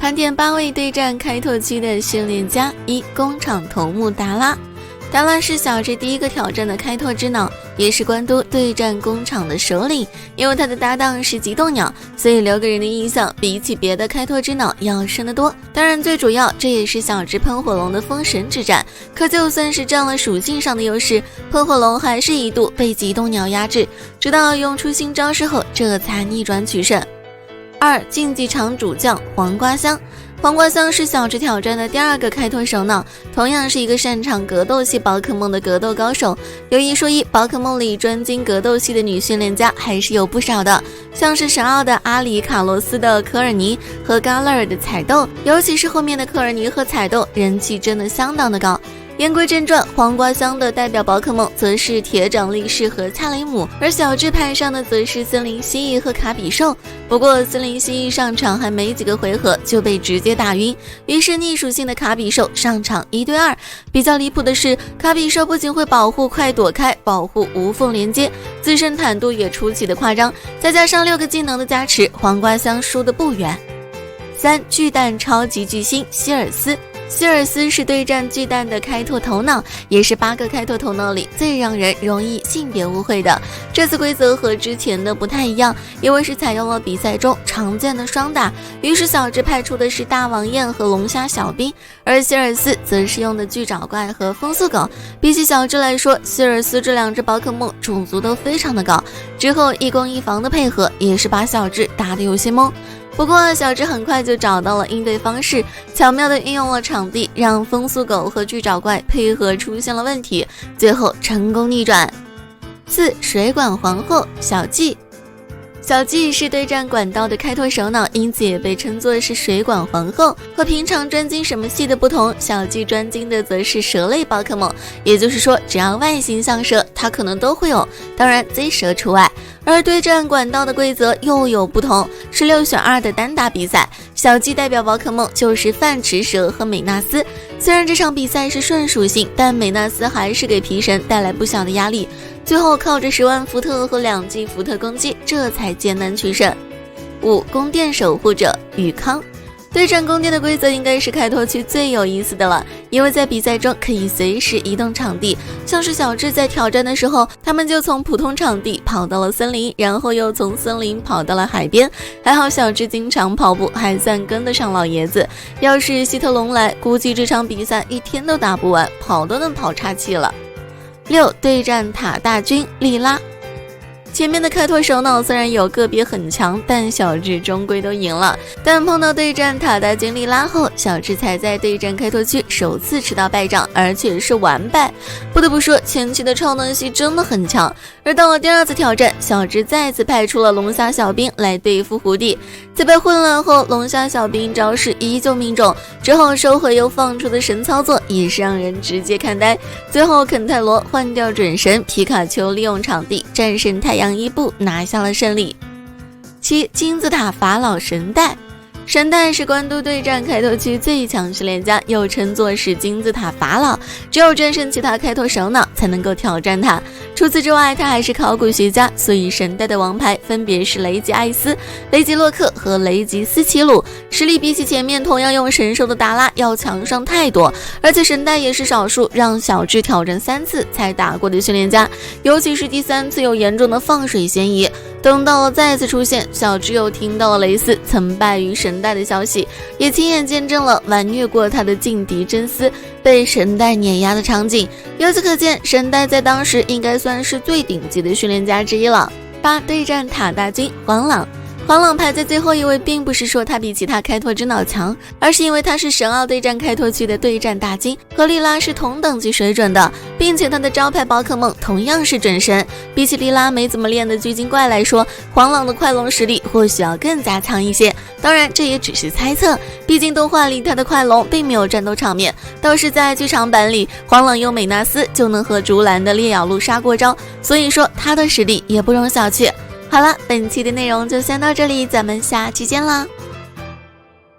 盘点8位对战开拓区的训练家。1、工厂头目达拉。达拉是小智第一个挑战的开拓之脑，也是官都对战工厂的首领。因为他的搭档是极冻鸟，所以留给人的印象比起别的开拓之脑要深得多。当然最主要，这也是小智喷火龙的封神之战。可就算是占了属性上的优势，喷火龙还是一度被极冻鸟压制，直到用出新招式后，这才逆转取胜。2、竞技场主将黄瓜香。黄瓜香是小智挑战的第2个开拓首脑，同样是一个擅长格斗系宝可梦的格斗高手。有一说一，宝可梦里专精格斗系的女训练家还是有不少的，像是神奥的阿里卡罗斯的科尔尼和嘎勒尔的彩豆，尤其是后面的科尔尼和彩豆人气真的相当的高。言归正传，黄瓜香的代表宝可梦则是铁掌力士和恰雷姆，而小智派上的则是森林蜥蜴和卡比兽。不过森林蜥蜴上场还没几个回合就被直接打晕，于是逆属性的卡比兽上场1对2。比较离谱的是，卡比兽不仅会保护快躲开，保护无缝连接，自身坦度也出奇的夸张，再加上6个技能的加持，黄瓜香输得不远。3、巨蛋超级巨星希尔斯。希尔斯是对战巨蛋的开拓头脑，也是8个开拓头脑里最让人容易性别误会的。这次规则和之前的不太一样，因为是采用了比赛中常见的双打，于是小智派出的是大王燕和龙虾小兵，而希尔斯则是用的巨爪怪和风速狗。比起小智来说，希尔斯这2只宝可梦种族都非常的高，之后一攻一防的配合也是把小智打得有些懵。不过小智很快就找到了应对方式，巧妙地运用了场地，让风速狗和巨爪怪配合出现了问题，最后成功逆转。4、水管皇后小季。小季是对战管道的开拓首脑，因此也被称作是水管皇后。和平常专精什么系的不同，小季专精的则是蛇类宝可梦，也就是说只要外形像蛇，它可能都会有，当然 Z 蛇除外。而对战管道的规则又有不同，是6选2的单打比赛，小季代表宝可梦就是饭池蛇和美纳斯。虽然这场比赛是顺属性，但美纳斯还是给皮神带来不小的压力，最后靠着10万伏特和2记伏特攻击，这才艰难取胜。5、宫殿守护者宇康。对战宫殿的规则应该是开拓区最有意思的了，因为在比赛中可以随时移动场地，像是小智在挑战的时候，他们就从普通场地跑到了森林，然后又从森林跑到了海边。还好小智经常跑步，还算跟得上老爷子，要是希特龙来，估计这场比赛1天都打不完，跑都能跑岔气了。6、对战塔大军莉拉。前面的开拓首脑虽然有个别很强，但小智终归都赢了。但碰到对战塔大军莉拉后，小智才在对战开拓区首次吃到败仗，而且是完败。不得不说，前期的超能系真的很强。而到了第2次挑战，小智再次派出了龙虾小兵来对付胡地，在被混乱后，龙虾小兵招式依旧命中，之后收回又放出的神操作也是让人直接看呆。最后肯泰罗换掉准神，皮卡丘利用场地战胜太阳伊布，拿下了胜利。7、金字塔法老神代。神代是官都对战开拓区最强训练家，又称作是金字塔法老，只有战胜其他开拓首脑才能够挑战他。除此之外，他还是考古学家，所以神代的王牌分别是雷吉艾斯、雷吉洛克和雷吉斯奇鲁，实力比起前面同样用神兽的达拉要强上太多。而且神代也是少数让小智挑战3次才打过的训练家，尤其是第3次有严重的放水嫌疑。等到了再次出现，小智又听到了雷斯曾败于神代的消息，也亲眼见证了完虐过他的劲敌真丝被神代碾压的场景。由此可见，神代在当时应该算是最顶级的训练家之一了。8、对战塔大军黄朗。黄朗排在最后一位，并不是说他比其他开拓之脑强，而是因为他是神奥对战开拓区的对战大金，和莉拉是同等级水准的，并且他的招牌宝可梦同样是准神。比起莉拉没怎么练的巨鲸怪来说，黄朗的快龙实力或许要更加强一些，当然这也只是猜测，毕竟动画里他的快龙并没有战斗场面，倒是在剧场版里，黄朗用美纳斯就能和竹篮的烈咬路杀过招，所以说他的实力也不容小觑。好了，本期的内容就先到这里，咱们下期见啦。